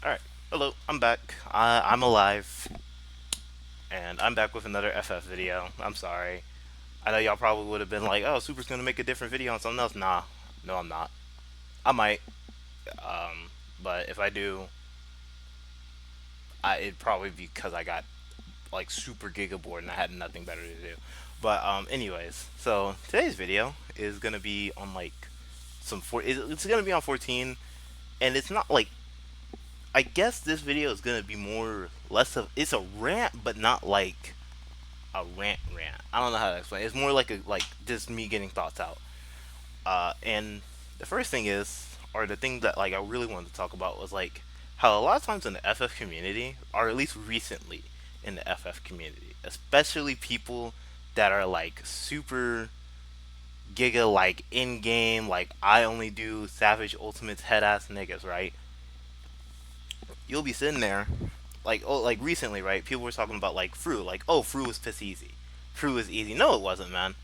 Alright, hello, I'm back. I'm alive, and I'm back with another FF video. I'm sorry. I know y'all probably would have been like, oh, Super's gonna make a different video on something else. Nah, no, I'm not. I might, but if I do, it'd probably be because I got like super giga bored and I had nothing better to do. But anyways, so today's video is gonna be on like it's gonna be on 14, and it's not like I guess this video is gonna be more less of it's a rant, but not like a rant. I don't know how to explain. It's more like a like just me getting thoughts out. And the first thing is, or the thing that like I really wanted to talk about was like how a lot of times in the FF community, or at least recently in the FF community, especially people that are like super giga like in game, like I only do Savage Ultimates head ass niggas, right? You'll be sitting there like like recently, right? People were talking about like Fru, like oh Fru was piss easy, Fru was easy. No, it wasn't, man.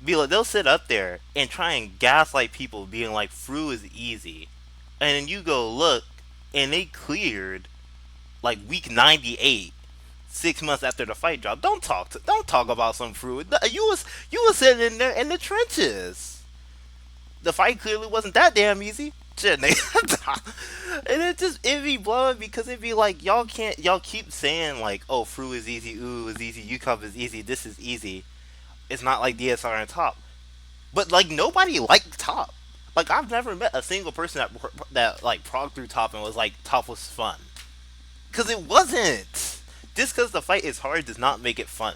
Be like they'll sit up there and try and gaslight people, being like Fru is easy, and then you go look, and they cleared like week 98, 6 months after the fight drop. Don't talk about some Fru. You was sitting in there in the trenches. The fight clearly wasn't that damn easy. Shit, nigga. And it be blowing because it be like y'all keep saying like oh Fru is easy, ooh is easy, UCOP is easy, this is easy. It's not like DSR and top, but like nobody liked top. Like I've never met a single person that like prog through top and was like top was fun, because it wasn't. Just because the fight is hard does not make it fun.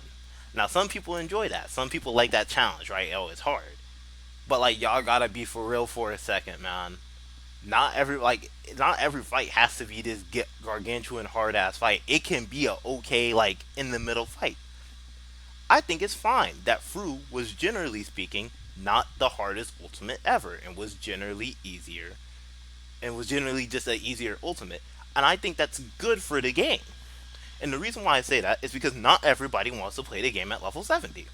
Now some people enjoy that. Some people like that challenge, right? Oh, it's hard. But like y'all gotta be for real for a second, man. Not every fight has to be this gargantuan hard ass fight. It can be a okay like in the middle fight. I think it's fine that Fru was generally speaking not the hardest ultimate ever and was generally easier and was generally just an easier ultimate. And I think that's good for the game. And the reason why I say that is because not everybody wants to play the game at level 70.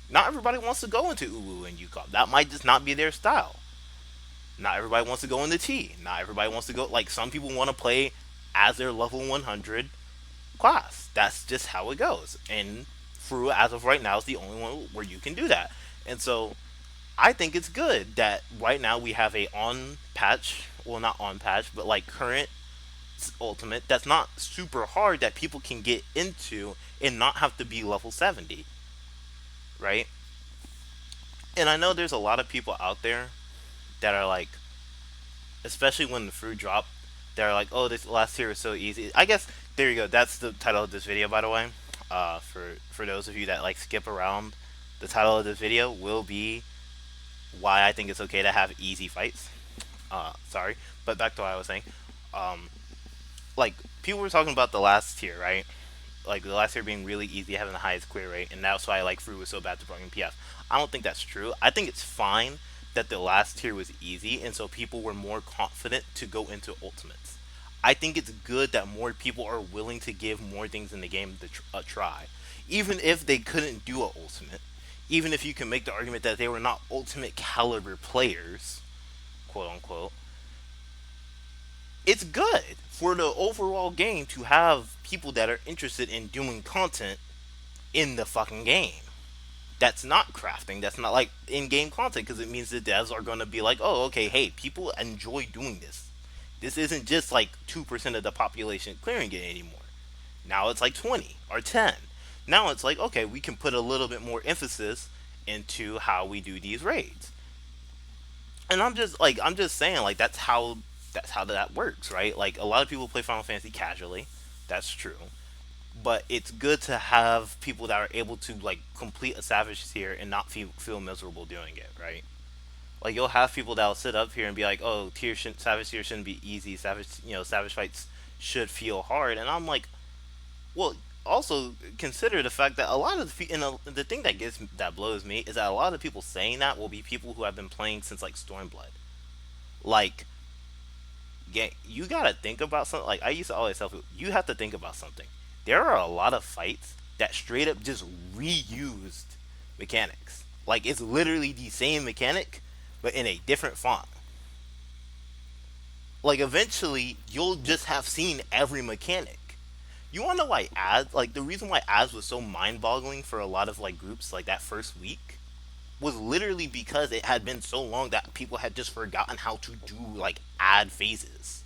Not everybody wants to go into Ulu and Yukop. That might just not be their style. Not everybody wants to go into T. Not everybody wants to go. Like, some people want to play as their level 100 class. That's just how it goes. And Fru, as of right now, is the only one where you can do that. And so, I think it's good that right now we have a on patch, well, not on patch, but like current ultimate that's not super hard that people can get into and not have to be level 70, right? And I know there's a lot of people out there that are like, especially when the fruit drop, they're like, "Oh, this last tier is so easy." I guess there you go. That's the title of this video, by the way. For those of you that like skip around, the title of this video will be why I think it's okay to have easy fights. Sorry, but back to what I was saying. Um, like people were talking about the last tier, right? Like the last tier being really easy, having the highest clear rate, and that's why like Fruit was so bad to bring in PF. I don't think that's true. I think it's fine that the last tier was easy, and so people were more confident to go into ultimates. I think it's good that more people are willing to give more things in the game a try, even if they couldn't do a ultimate. Even if you can make the argument that they were not ultimate caliber players, quote unquote, it's good for the overall game to have people that are interested in doing content in the fucking game. That's not crafting. That's not like in-game content, because it means the devs are going to be like, oh, okay, hey, people enjoy doing this. This isn't just like 2% of the population clearing it anymore. Now it's like 20 or 10. Now it's like, okay, we can put a little bit more emphasis into how we do these raids. And I'm just saying like that's how that works, right? Like a lot of people play Final Fantasy casually. That's true. But it's good to have people that are able to like complete a Savage tier and not feel miserable doing it, right? Like you'll have people that'll sit up here and be like, "Oh, Savage tier shouldn't be easy. Savage fights should feel hard." And I'm like, well, also consider the fact that a lot of the thing that blows me is that a lot of people saying that will be people who have been playing since like Stormblood. Like, yeah, you gotta think about something. Like I used to always tell people, you have to think about something. There are a lot of fights that straight up just reused mechanics. Like it's literally the same mechanic, but in a different font. Like eventually, you'll just have seen every mechanic. You want to why ads? Like the reason why ads was so mind-boggling for a lot of like groups like that first week was literally because it had been so long that people had just forgotten how to do like ad phases.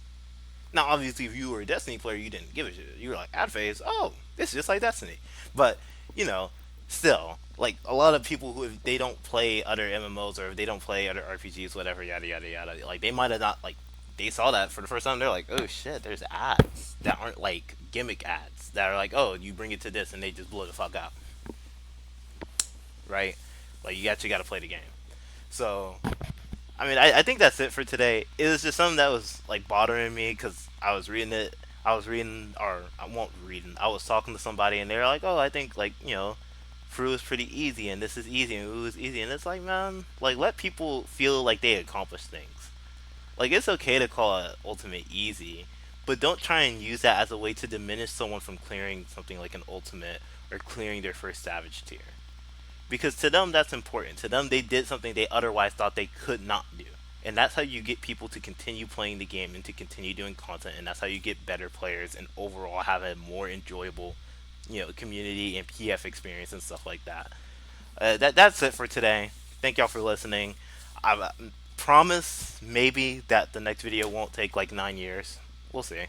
Now, obviously, if you were a Destiny player, you didn't give a shit. You were like, ad phase, oh, it's just like Destiny. But, you know, still, like, a lot of people who, if they don't play other MMOs or if they don't play other RPGs, whatever, yada, yada, yada, like, they might have not, like, they saw that for the first time. They're like, oh shit, there's ads that aren't like gimmick ads that are like, oh, you bring it to this and they just blow the fuck out, right? Like, you actually got to play the game. So, I mean, I think that's it for today. It was just something that was like bothering me because I was reading it. I was reading, or I won't reading. I was talking to somebody, and they were like, "Oh, I think like Fru is pretty easy, and this is easy, and Wu is easy." And it's like, man, like let people feel like they accomplish things. Like it's okay to call it ultimate easy, but don't try and use that as a way to diminish someone from clearing something like an ultimate or clearing their first savage tier because to them that's important. To them, they did something they otherwise thought they could not do, and that's how you get people to continue playing the game and to continue doing content, and that's how you get better players and overall have a more enjoyable, community and PF experience and stuff like that. That's it for today. Thank y'all for listening. I promise maybe that the next video won't take like 9 years. We'll see.